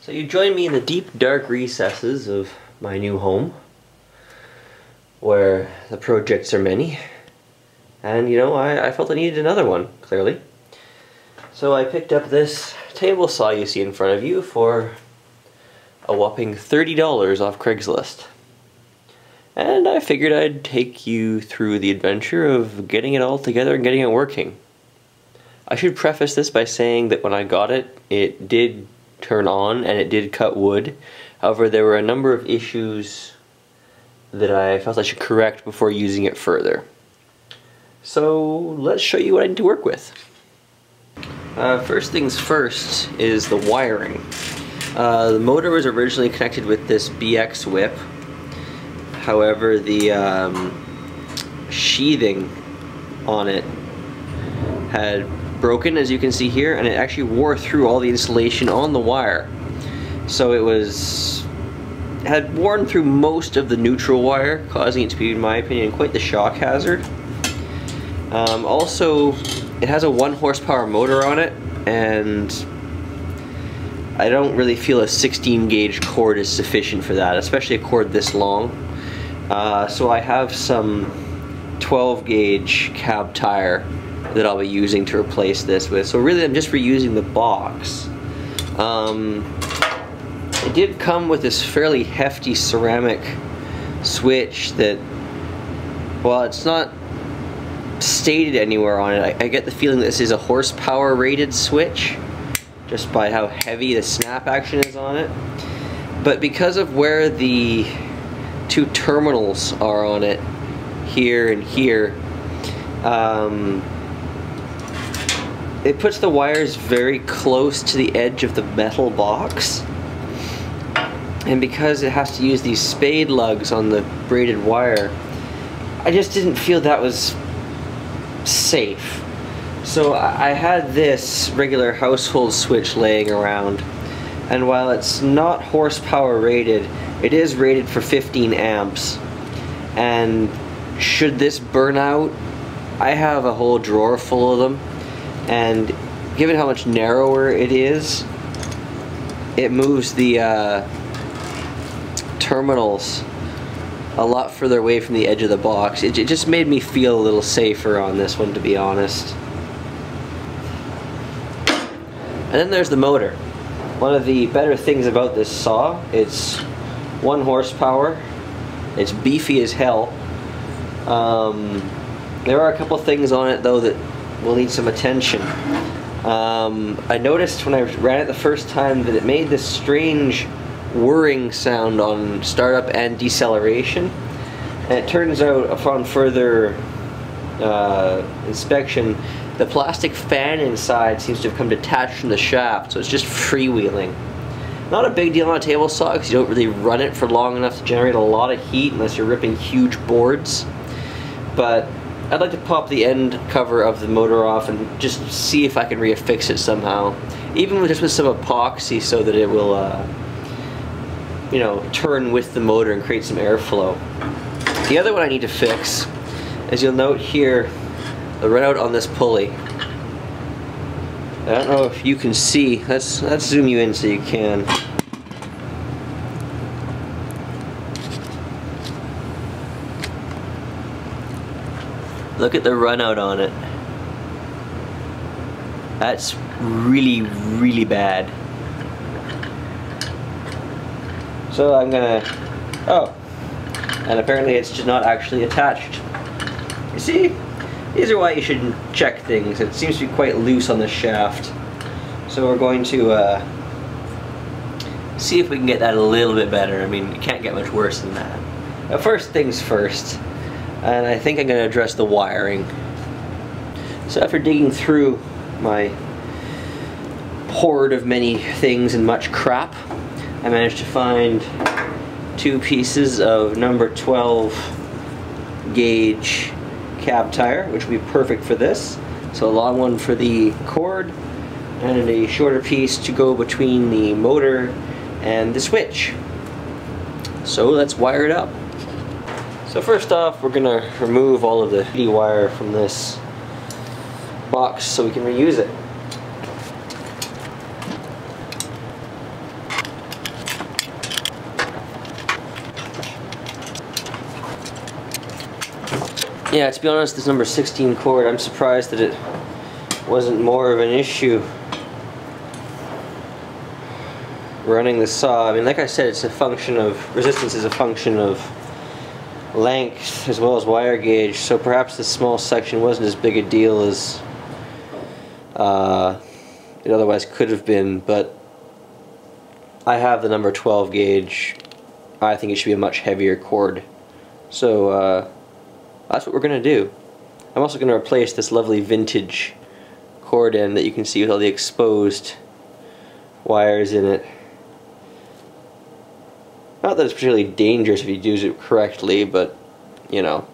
So you join me in the deep, dark recesses of my new home, where the projects are many, and you know, I felt I needed another one, clearly. So I picked up this table saw you see in front of you for a whopping $30 off Craigslist. And I figured I'd take you through the adventure of getting it all together and getting it working. I should preface this by saying that when I got it, it did turn on and it did cut wood. However, there were a number of issues that I felt I should correct before using it further. So let's show you what I need to work with. First things first is the wiring. The motor was originally connected with this BX whip. However, the sheathing on it had broken, as you can see here, and it actually wore through all the insulation on the wire. So it had worn through most of the neutral wire, causing it to be, in my opinion, quite the shock hazard. Also, it has a 1 horsepower motor on it, and I don't really feel a 16 gauge cord is sufficient for that, especially a cord this long. So I have some 12 gauge cab tire that I'll be using to replace this with. So really I'm just reusing the box. It did come with this fairly hefty ceramic switch that, while it's not stated anywhere on it, I get the feeling that this is a horsepower rated switch just by how heavy the snap action is on it. But because of where the two terminals are on it, here and here, it puts the wires very close to the edge of the metal box, and because it has to use these spade lugs on the braided wire, I just didn't feel that was safe. So I had this regular household switch laying around, and while it's not horsepower rated, it is rated for 15 amps, and should this burn out, I have a whole drawer full of them, and given how much narrower it is, it moves the terminals a lot further away from the edge of the box. It just made me feel a little safer on this one, to be honest. And then there's the motor. One of the better things about this saw, it's 1 horsepower, it's beefy as hell. There are a couple things on it though that will need some attention. I noticed when I ran it the first time that it made this strange whirring sound on startup and deceleration, and it turns out upon further inspection, the plastic fan inside seems to have come detached from the shaft, so it's just freewheeling. Not a big deal on a table saw because you don't really run it for long enough to generate a lot of heat unless you're ripping huge boards, but I'd like to pop the end cover of the motor off and just see if I can reaffix it somehow, even just with some epoxy, so that it will you know, turn with the motor and create some airflow. The other one I need to fix, as you'll note here, the runout on this pulley. I don't know if you can see. Let's zoom you in so you can. Look at the runout on it. That's really, really bad. So I'm gonna, oh, and apparently it's just not actually attached. You see, these are why you should check things. It seems to be quite loose on the shaft. So we're going to see if we can get that a little bit better. I mean, it can't get much worse than that. But first things first, and I think I'm gonna address the wiring. So after digging through my hoard of many things and much crap, I managed to find 2 pieces of number 12 gauge cab tire, which would be perfect for this. So a long one for the cord and a shorter piece to go between the motor and the switch. So let's wire it up. So first off, we're gonna remove all of the wire from this box so we can reuse it. Yeah, to be honest, this number 16 cord, I'm surprised that it wasn't more of an issue running the saw. I mean, like I said, it's a function of, resistance is a function of length as well as wire gauge, so perhaps this small section wasn't as big a deal as it otherwise could have been, but I have the number 12 gauge. I think it should be a much heavier cord. So that's what we're going to do. I'm also going to replace this lovely vintage cord end that you can see with all the exposed wires in it. Not that it's particularly dangerous if you use it correctly, but you know,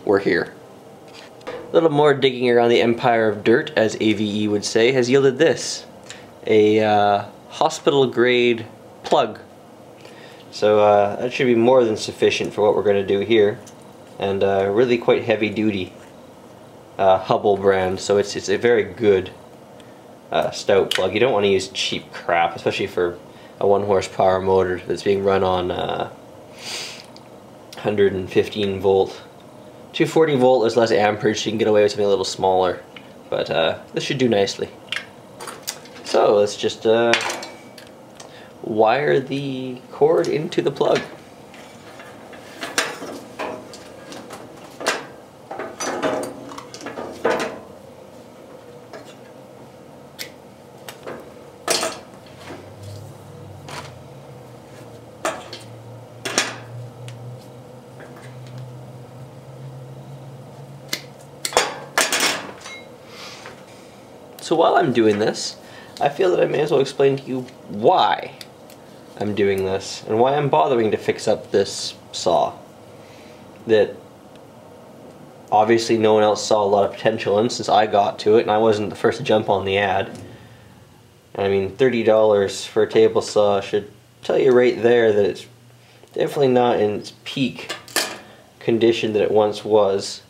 we're here. A little more digging around the empire of dirt, as AVE would say, has yielded this. A hospital grade plug. So that should be more than sufficient for what we're going to do here. And really quite heavy duty Hubble brand, so it's a very good stout plug. You don't want to use cheap crap, especially for a 1 horsepower motor that's being run on 115 volt. 240 volt is less amperage, so you can get away with something a little smaller, but this should do nicely. So let's just wire the cord into the plug. So while I'm doing this, I feel that I may as well explain to you why I'm doing this and why I'm bothering to fix up this saw that obviously no one else saw a lot of potential in since I got to it, and I wasn't the first to jump on the ad. I mean, $30 for a table saw should tell you right there that it's definitely not in its peak condition that it once was.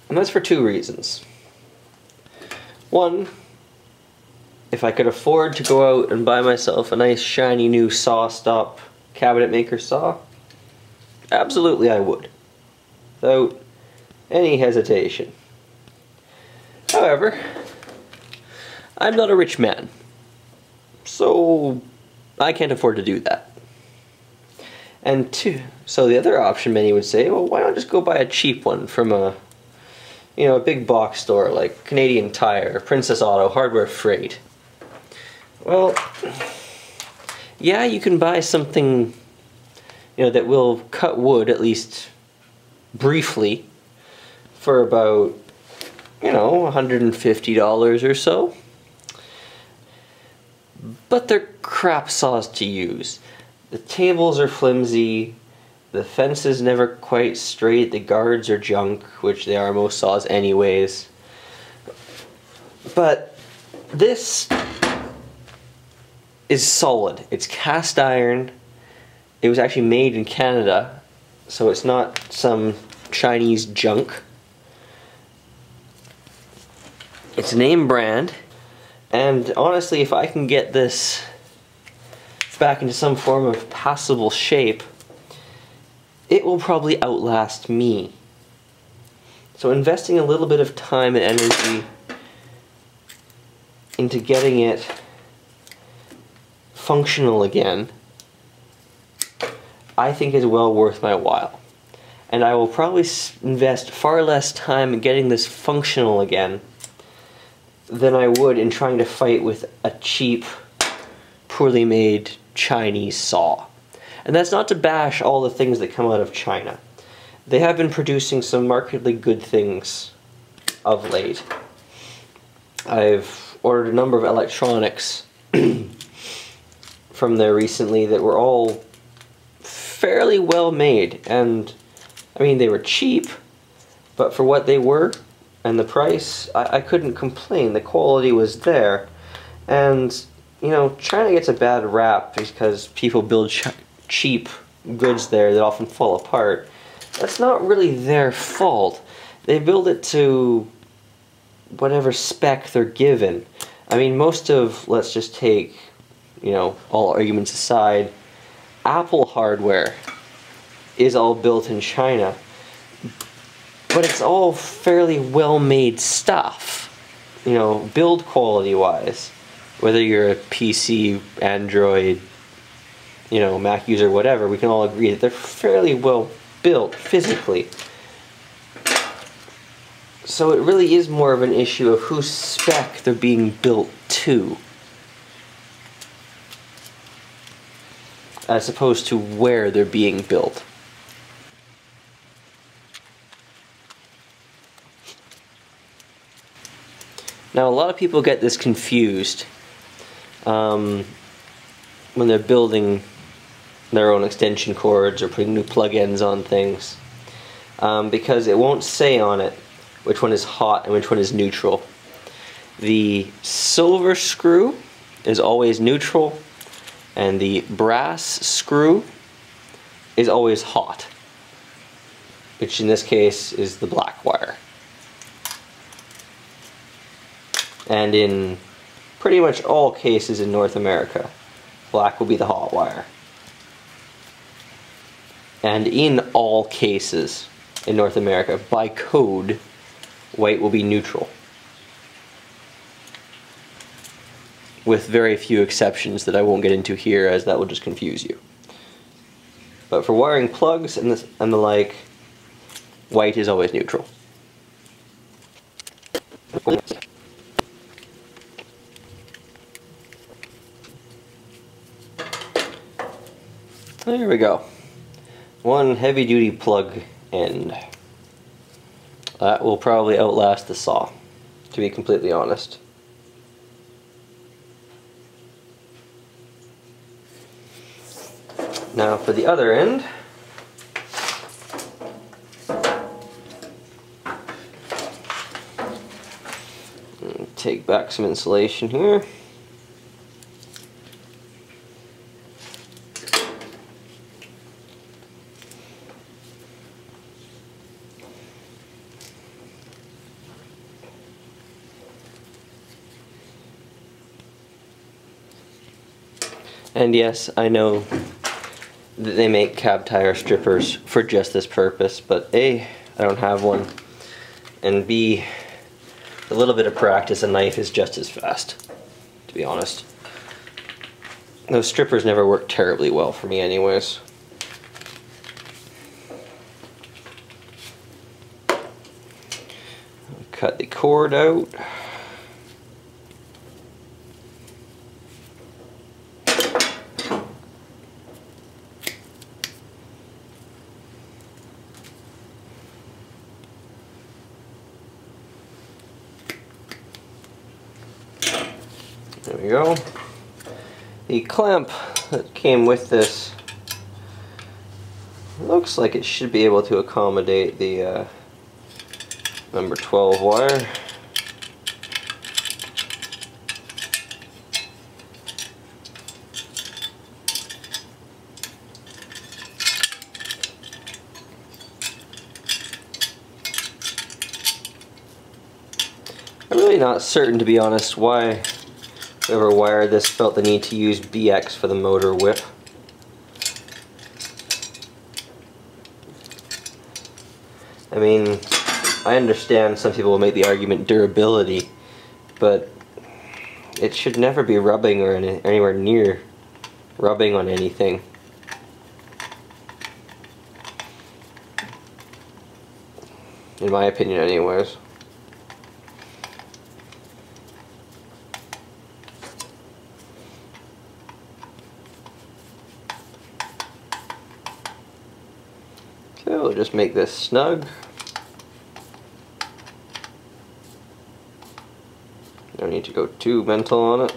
And that's for two reasons. One, if I could afford to go out and buy myself a nice shiny new saw stop cabinet maker saw, absolutely I would, without any hesitation. However, I'm not a rich man, so I can't afford to do that. And two, so the other option many would say, well, why not just go buy a cheap one from a big box store like Canadian Tire, Princess Auto, Hardware Freight. Well, yeah, you can buy something, that will cut wood, at least briefly, for about, $150 or so. But they're crap saws to use. The tables are flimsy, the fence is never quite straight, the guards are junk, which they are most saws anyways. But this is solid. It's cast iron. It was actually made in Canada, so it's not some Chinese junk. It's name brand, and honestly, if I can get this back into some form of passable shape, it will probably outlast me. So investing a little bit of time and energy into getting it functional again, I think is well worth my while. And I will probably invest far less time in getting this functional again than I would in trying to fight with a cheap, poorly made Chinese saw. And that's not to bash all the things that come out of China. They have been producing some markedly good things of late. I've ordered a number of electronics from there recently that were all fairly well made, and I mean, they were cheap, but for what they were and the price, I couldn't complain. The quality was there. And China gets a bad rap because people build cheap goods there that often fall apart. That's not really their fault. They build it to whatever spec they're given. I mean, most of, let's just take, all arguments aside, Apple hardware is all built in China. But it's all fairly well-made stuff, you know, build quality-wise. Whether you're a PC, Android, you know, Mac user, whatever, we can all agree that they're fairly well built physically. So it really is more of an issue of whose spec they're being built to, as opposed to where they're being built. Now, a lot of people get this confused when they're building their own extension cords or putting new plug-ins on things, because it won't say on it which one is hot and which one is neutral. The silver screw is always neutral, and the brass screw is always hot, which in this case is the black wire. And in pretty much all cases in North America, black will be the hot wire. And in all cases in North America, by code, white will be neutral. With very few exceptions that I won't get into here, as that will just confuse you. But for wiring plugs and the like, white is always neutral. There we go. One heavy-duty plug end. That will probably outlast the saw, to be completely honest. Now for the other end, take back some insulation here. And yes, I know that they make cab tire strippers for just this purpose, but A, I don't have one, and B, a little bit of practice, a knife is just as fast, to be honest. Those strippers never work terribly well for me anyways. Cut the cord out. There we go. The clamp that came with this looks like it should be able to accommodate the number 12 wire. I'm really not certain, to be honest, why whoever wired this felt the need to use BX for the motor whip. I mean, I understand some people will make the argument durability, but it should never be rubbing or anywhere near rubbing on anything. In my opinion anyways. Okay, we'll just make this snug. No need to go too mental on it.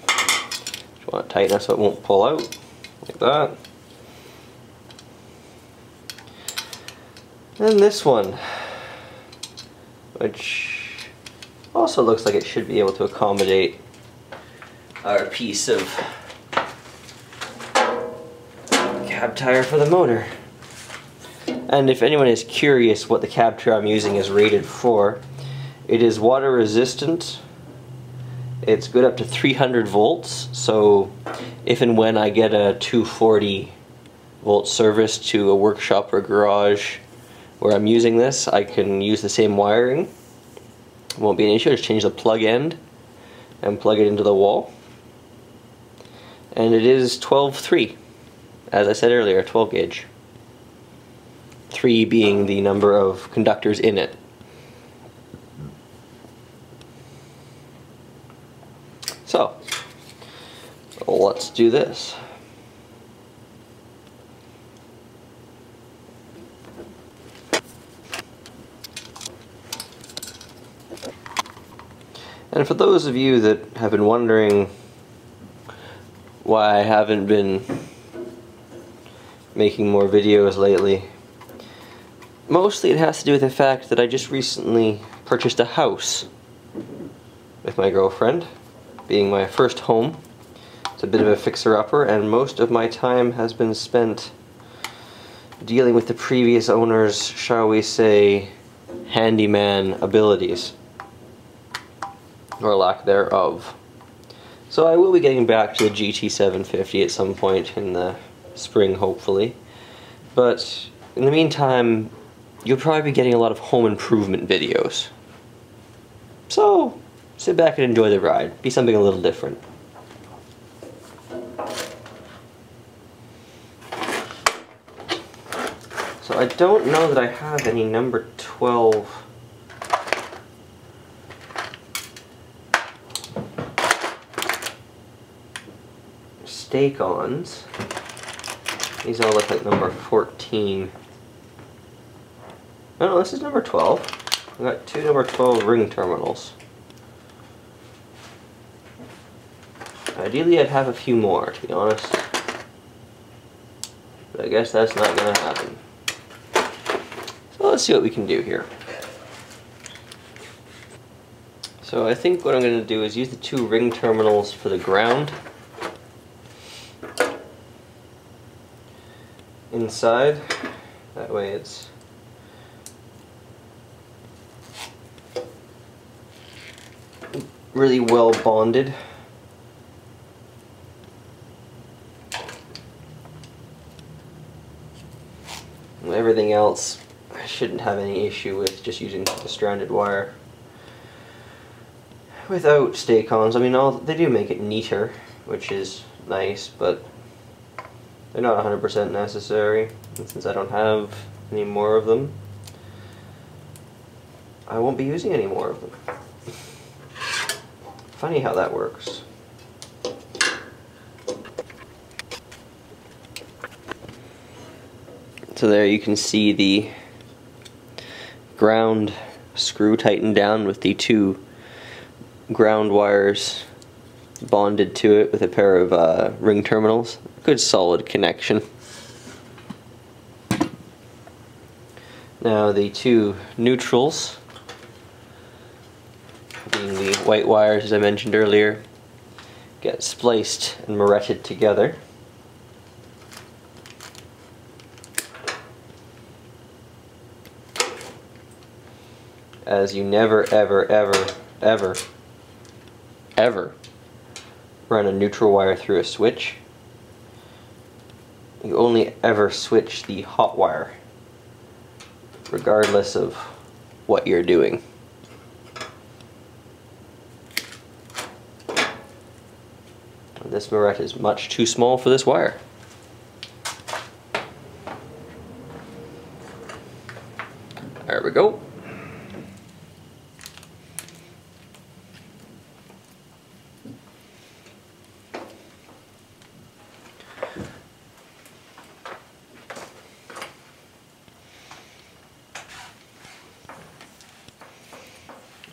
Just want to tighten it so it won't pull out, like that. And this one, which also looks like it should be able to accommodate our piece of cab tire for the motor. And if anyone is curious what the cab tire I'm using is rated for, it is water resistant. It's good up to 300 volts, so if and when I get a 240 volt service to a workshop or garage where I'm using this, I can use the same wiring. It won't be an issue. Just change the plug end and plug it into the wall. And it is 12-3, as I said earlier, 12 gauge. 3 being the number of conductors in it. So, let's do this. And for those of you that have been wondering why I haven't been making more videos lately, mostly it has to do with the fact that I just recently purchased a house with my girlfriend, being my first home. It's a bit of a fixer-upper, and most of my time has been spent dealing with the previous owner's, shall we say, handyman abilities, or lack thereof. So I will be getting back to the GT750 at some point in the spring, hopefully. But in the meantime, you'll probably be getting a lot of home improvement videos. So sit back and enjoy the ride. Be something a little different. So I don't know that I have any number 12 stake-ons. These all look like number 14. No, this is number 12. I've got 2 number 12 ring terminals. Ideally I'd have a few more, to be honest. But I guess that's not going to happen. So let's see what we can do here. So I think what I'm going to do is use the 2 ring terminals for the ground. Inside, that way it's really well bonded. And everything else I shouldn't have any issue with, just using the stranded wire. Without stake-ons, I mean, they do make it neater, which is nice, but they're not 100% necessary, and since I don't have any more of them, I won't be using any more of them. Funny how that works. So there you can see the ground screw tightened down with the 2 ground wires bonded to it with a pair of ring terminals. Good solid connection. Now the 2 neutrals, being the white wires as I mentioned earlier, get spliced and moretted together. As you never ever run a neutral wire through a switch. You only ever switch the hot wire, regardless of what you're doing. This moret is much too small for this wire. There we go.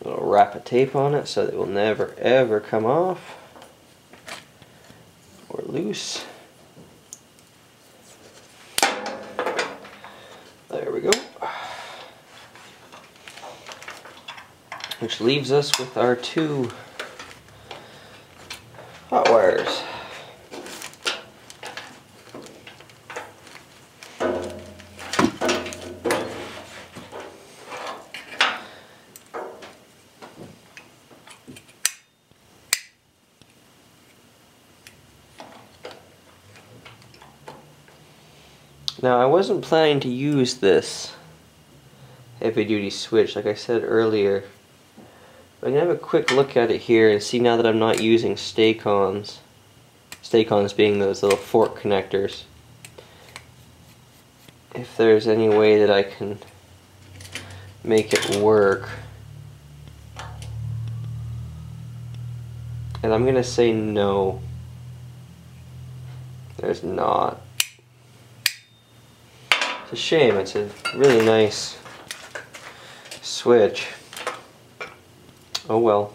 I'll wrap a tape on it so that it will never ever come off or loose. There we go. Which leaves us with our 2 hot wires. Now I wasn't planning to use this heavy duty switch like I said earlier. But I can have a quick look at it here and see now that I'm not using Stay-Cons. Stay-Cons being those little fork connectors. If there's any way that I can make it work. And I'm gonna say no. There's not. It's a shame, it's a really nice switch. Oh well.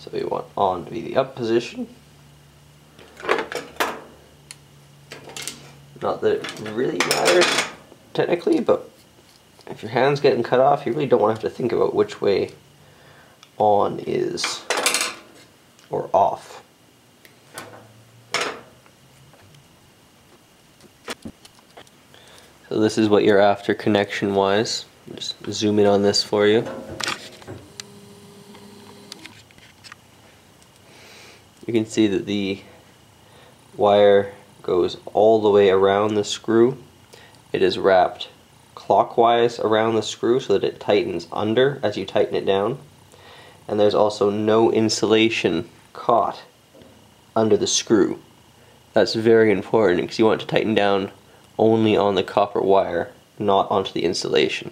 So we want on to be the up position. Not that it really matters technically, but if your hand's getting cut off, you really don't want to have to think about which way on is or off. So this is what you're after connection wise. Just zoom in on this for you. You can see that the wire goes all the way around the screw. It is wrapped clockwise around the screw so that it tightens under as you tighten it down. And there's also no insulation caught under the screw. That's very important because you want it to tighten down only on the copper wire, not onto the insulation.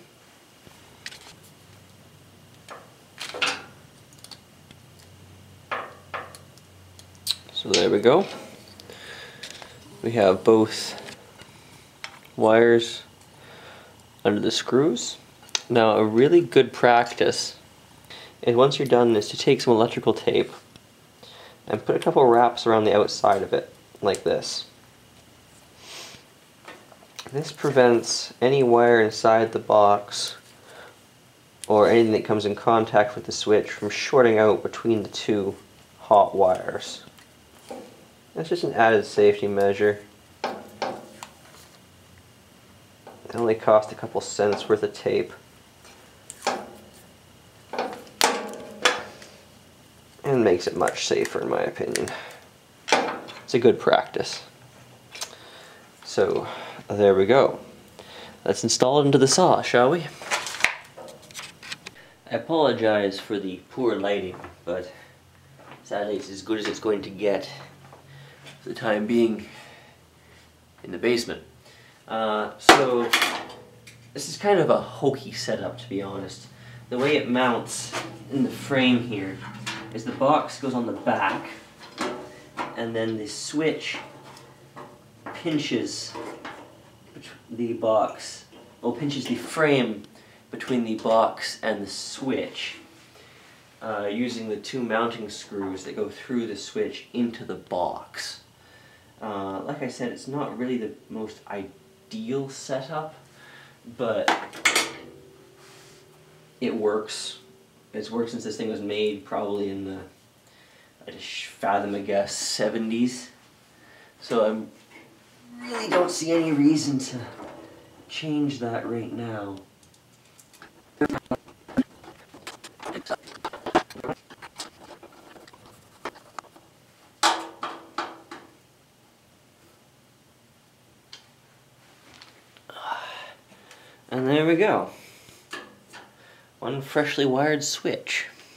So there we go. We have both wires under the screws. Now a really good practice, and once you're done, is to take some electrical tape and put a couple wraps around the outside of it, like this. This prevents any wire inside the box or anything that comes in contact with the switch from shorting out between the two hot wires. That's just an added safety measure. It only cost a couple cents worth of tape. And makes it much safer in my opinion. It's a good practice. So there we go. Let's install it into the saw, shall we? I apologize for the poor lighting, but sadly it's as good as it's going to get for the time being in the basement. So this is kind of a hokey setup, to be honest. The way it mounts in the frame here is the box goes on the back, and then the switch pinches the box, or pinches the frame between the box and the switch, using the two mounting screws that go through the switch into the box. Like I said, it's not really the most ideal setup, but it works. It's worked since this thing was made, probably in the, I just fathom a guess, 70s. So I really don't see any reason to change that right now. And there we go. One freshly wired switch.